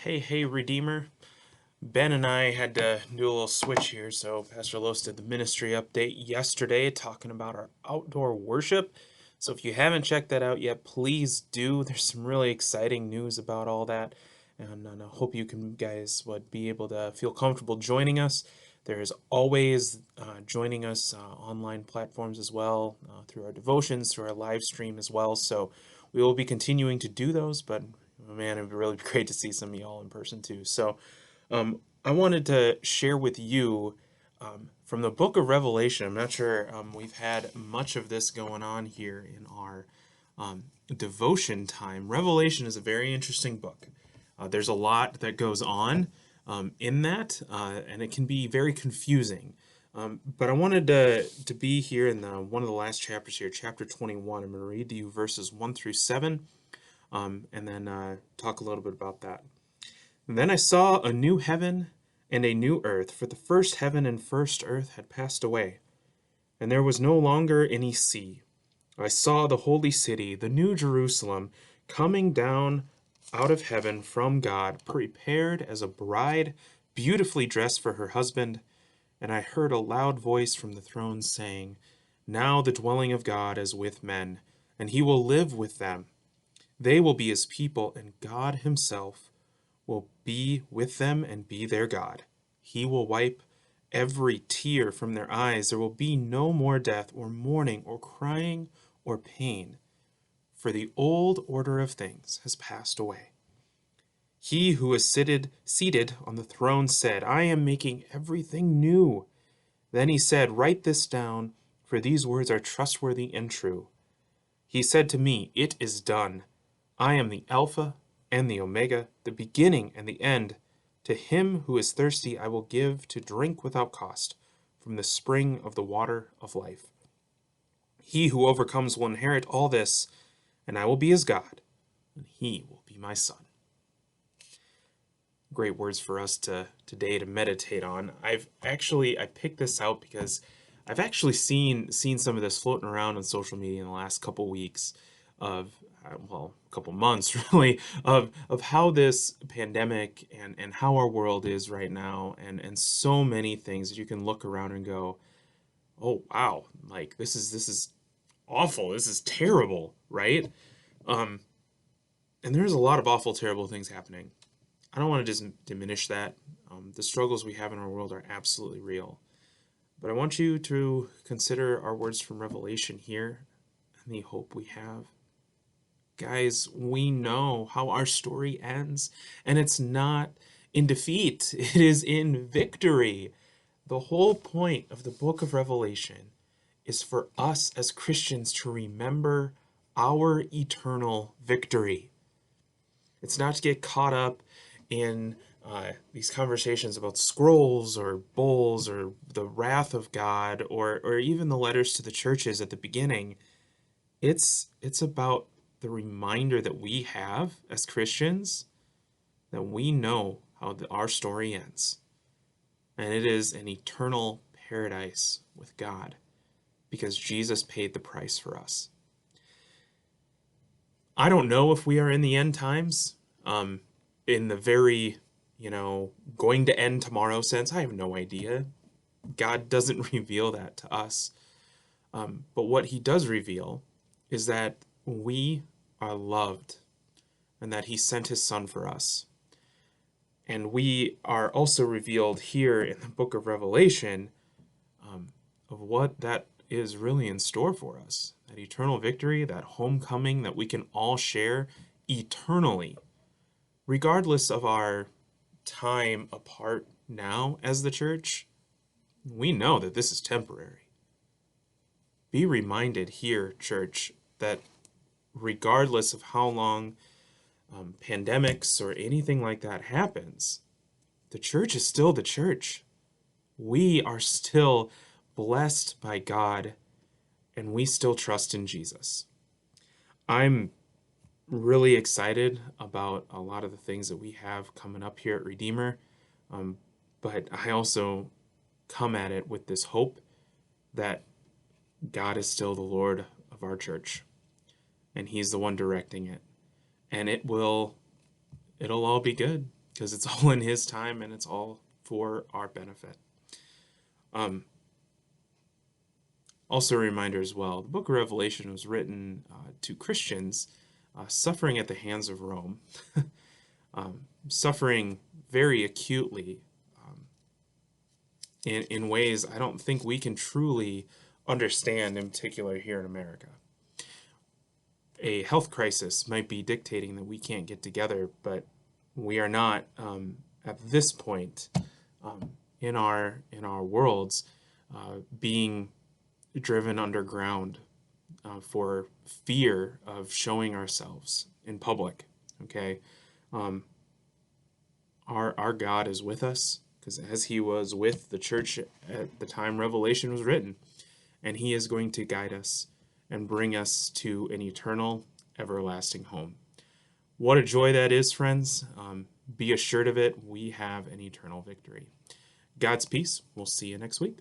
Hey, Redeemer. Ben and I had to do a little switch here, so Pastor Los did the ministry update yesterday talking about our outdoor worship. So if you haven't checked that out yet, please do. There's some really exciting news about all that, and I hope you guys would be able to feel comfortable joining us. There is always joining us online platforms as well, through our devotions, through our live stream as well. So we will be continuing to do those, but man, it'd be really great to see some of y'all in person too. So I wanted to share with you from the book of Revelation. I'm not sure we've had much of this going on here in our devotion time. Revelation is a very interesting book. There's a lot that goes on in that, and it can be very confusing. But I wanted to be here in one of the last chapters here, chapter 21. I'm going to read to you verses 1 through 7, and then talk a little bit about that. Then I saw a new heaven and a new earth, for the first heaven and first earth had passed away, and there was no longer any sea. I saw the holy city, the new Jerusalem, coming down out of heaven from God, prepared as a bride, beautifully dressed for her husband. And I heard a loud voice from the throne saying, "Now the dwelling of God is with men, and he will live with them. They will be his people, and God himself will be with them and be their God. He will wipe every tear from their eyes. There will be no more death, or mourning, or crying, or pain, for the old order of things has passed away." He who is seated on the throne said, "I am making everything new." Then he said, "Write this down, for these words are trustworthy and true." He said to me, "It is done. I am the Alpha and the Omega, the beginning and the end. To him who is thirsty I will give to drink without cost from the spring of the water of life. He who overcomes will inherit all this, and I will be his God, and he will be my son." Great words for us today to meditate on. I picked this out because I've actually seen some of this floating around on social media in the last couple weeks of a couple months really of how this pandemic and how our world is right now, and so many things that you can look around and go, "Oh wow, like this is awful. This is terrible," right? Um, and there's a lot of awful, terrible things happening. I don't want to just diminish that. The struggles we have in our world are absolutely real. But I want you to consider our words from Revelation here and the hope we have. Guys, we know how our story ends, and it's not in defeat, it is in victory. The whole point of the book of Revelation is for us as Christians to remember our eternal victory. It's not to get caught up in these conversations about scrolls or bowls or the wrath of God, or even the letters to the churches at the beginning. It's about the reminder that we have as Christians that we know how our story ends. And it is an eternal paradise with God because Jesus paid the price for us. I don't know if we are in the end times, in the very, going to end tomorrow sense. I have no idea. God doesn't reveal that to us. But what he does reveal is that we are loved and that he sent his son for us. And we are also revealed here in the book of Revelation of what that is really in store for us. That eternal victory, that homecoming that we can all share eternally, regardless of our time apart now as the church. We know that this is temporary. Be reminded here, church, that regardless of how long pandemics or anything like that happens, the church is still the church. We are still blessed by God, and we still trust in Jesus. I'm really excited about a lot of the things that we have coming up here at Redeemer, but I also come at it with this hope that God is still the Lord of our church, and he's the one directing it, and it'll all be good. because it's all in His time and it's all for our benefit. Also a reminder as well, the book of Revelation was written to Christians suffering at the hands of Rome, suffering very acutely in ways I don't think we can truly understand, in particular here in America. A health crisis might be dictating that we can't get together, but we are not at this point in our worlds being driven underground for fear of showing ourselves in public. Okay, our God is with us, because as He was with the church at the time Revelation was written, and He is going to guide us and bring us to an eternal, everlasting home. What a joy that is, friends. Be assured of it. We have an eternal victory. God's peace. We'll see you next week.